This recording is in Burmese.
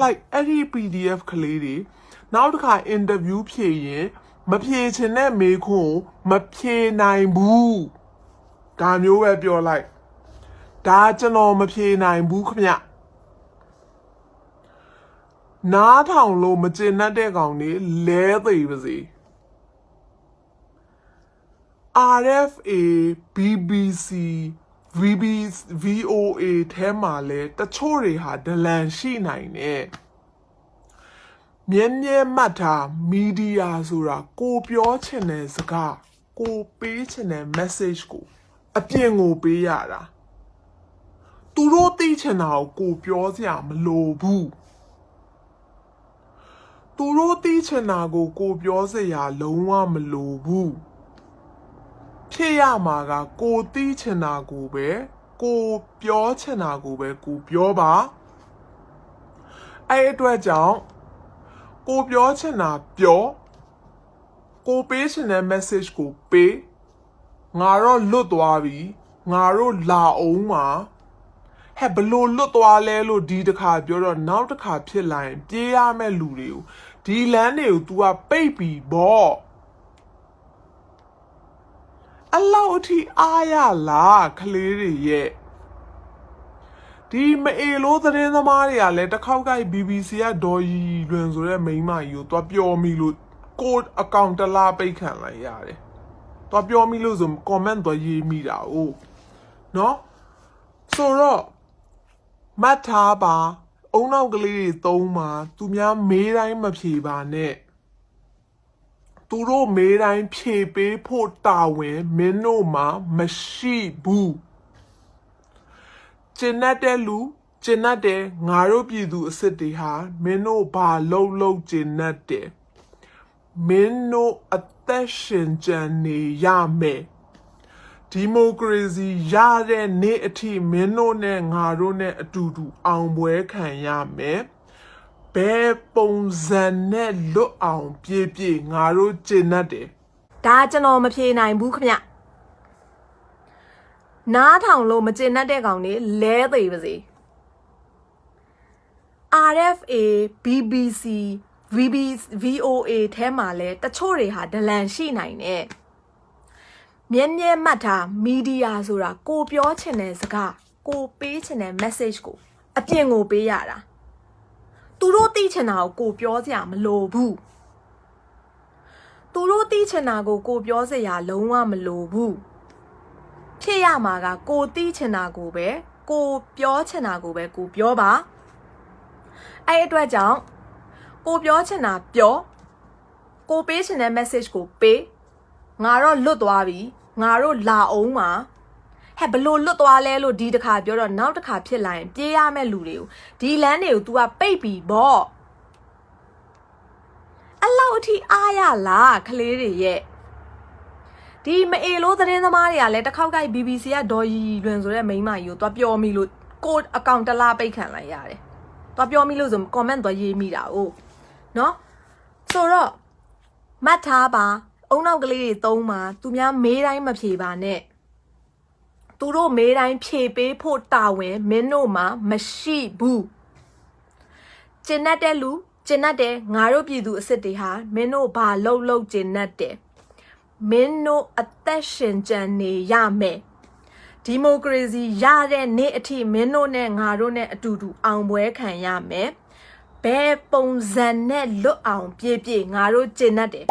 like အဲ့ဒီ PDF ကလေးတွေနောက်တစ်ခါ interview ဖြေရင်မဖြေချင်တဲ့မေးခွန်းကိုမဖြေနိုင်ဘူးဒါမျိုးပဲပြောလိုက်ဒါကျွန်တော်မဖြေနိုင်ဘူးခင်ဗျနားထောင်လို့မကျင်တတ်တဲ့ကောင်တွေလဲသိပါစေ RFA BBC VOA ထဲမှာလဲတချို့တွေဟာဒလန်ရှိနိုင်တယ်မြဲမြဲမှတ်ထားမီဒီယာဆိုတာကိုပြောချင်တဲ့စကားကိုပေးချင်တဲ့ message ကိုအပြင်ကိုပေးရတာသူတို့သိချင်တာကိုပြောစရာမလိုဘူးသူတို့သိချင်တာကိုပြောစရာလုံးဝမလိုဘူးဖြစ်ရမှာကကိုသိချင်တာကိုပဲကိုပြောချင်တာကိုပဲကိုပြောပါအဲ့အတွက်ကြောင့်ကိုပြောချင်တာပြောကိုပေးချင်တဲ့ message ကိုပေးငါတော့လွတ်သွားပြီငါတို့လာအောင်မှာဟဲ့ဘလို့လွတ်သွားလဲလို့ဒီတစ်ခါပြောတော့နောက်တစ်ခါဖြစ်လာရင်ပြေးရမယ့်လူတွေကိုဒီလမ်းတွေကို तू ကပိတ်ပြီးပေါ့အလောက်အထိအားရလားကလေးတွေရဲ့ဒီမအေလို့သတင်းသမားတွေကလည်းတစ်ခေါက်ကိုက် BBC ကဒေါ်ရီလွင်ဆိုတဲ့မိန်းမကြီးကိုသွားပြောမိလို့ကိုအကောင့်တလားပိတ်ခံလိုက်ရတယ်သွားပြောမိလို့ဆို comment သွားရေးမိတာ哦နော်ဆိုတော့မတ်ထားပါအုံနောက်ကလေးတွေသုံးပါသူများမေးတိုင်းမဖြေပါနဲ့သူတို့မေးတိုင်းဖြေပေးဖို့တာဝန်မင်းတို့မှာမရှိဘူးကျင်တတ်တဲ့လူကျင်တတ်တယ်ငါတို့ပြည်သူအစ်စ်တွေဟာမင်းတို့ဘာလုံးကျင်တတ်တယ်မင်းတို့အသက်ရှင်ကြံနေရမယ်ဒီမိုကရေစီရတဲ့နေ့အထိမင်းတို့နဲ့ငါတို့နဲ့အတူတူအောင်ပွဲခံရမယ်ဘယ်ပုံစံနဲ့လွတ်အောင်ပြေငါတို့ကျင်တတ်တယ်ဒါကျွန်တော်မဖြေနိုင်ဘူးခင်ဗျနားထောင်လို့မကျင်တတ်တဲ့ကောင်တွေလဲသိပါစေ RFA BBC VOA ထဲမှာလဲတချို့တွေဟာဒလန်ရှိနိုင်တယ်မြဲမြဲမှတ်ထားမီဒီယာဆိုတာကိုပြောချင်တဲ့စကားကိုပေးချင်တဲ့ message ကိုအပြင်ကိုပေးရတာသူတို့သိချင်တာကိုပြောစရာမလိုဘူးသူတို့သိချင်တာကိုပြောစရာလုံးဝမလိုဘူးဖြစ်ရမှာကကိုသိချင်တာကိုပဲကိုပြောချင်တာကိုပဲကိုပြောပါအဲ့အတွက်ကြောင့်ကိုပြောချင်တာပြောကိုပေးချင်တဲ့ message ကိုပေးငါတော့လွတ်သွားပြီငါတို့လာအောင်မှာဟဲ့ဘလို့လွတ်သွားလဲလို့ဒီတစ်ခါပြောတော့နောက်တစ်ခါဖြစ်လာရင်ပြေးရမယ့်လူတွေကိုဒီလမ်းတွေကို तू ကပိတ်ပြီးပေါ့အလောက်အထိအားရလားကလေးတွေရဲ့ဒီမအေလို့သတင်းသမားတွေကလည်းတစ်ခေါက်ကိုက် BBC ကဒေါ်ရီလွင်ဆိုတဲ့မိန်းမကြီးကိုသွားပြောမိလို့ကိုအကောင့်တလားပိတ်ခံလိုက်ရတယ်သွားပြောမိလို့ဆို comment သွားရေးမိတာ哦နော်ဆိုတော့မှတ်ထားပါအုံနောက်ကလေးတွေသုံးပါသူများမေးတိုင်းမဖြေပါနဲ့သူတို့မေးတိုင်းဖြေပေးဖို့တာဝန်မင်းတို့မှာမရှိဘူးကျင်တတ်တဲ့လူကျင်တတ်တယ်ငါတို့ပြည်သူအစ်စ်တွေဟာမင်းတို့ဘာလုံးကျင်တတ်တယ်မင်းတို့အသက်ရှင်ကြံနေရမယ်ဒီမိုကရေစီရတဲ့နေ့အထိမင်းတို့နဲ့ငါတို့နဲ့အတူတူအောင်ပွဲခံရမယ်ဘယ်ပုံစံနဲ့လွတ်အောင်ပြေငါတို့ကျင်တတ်တယ်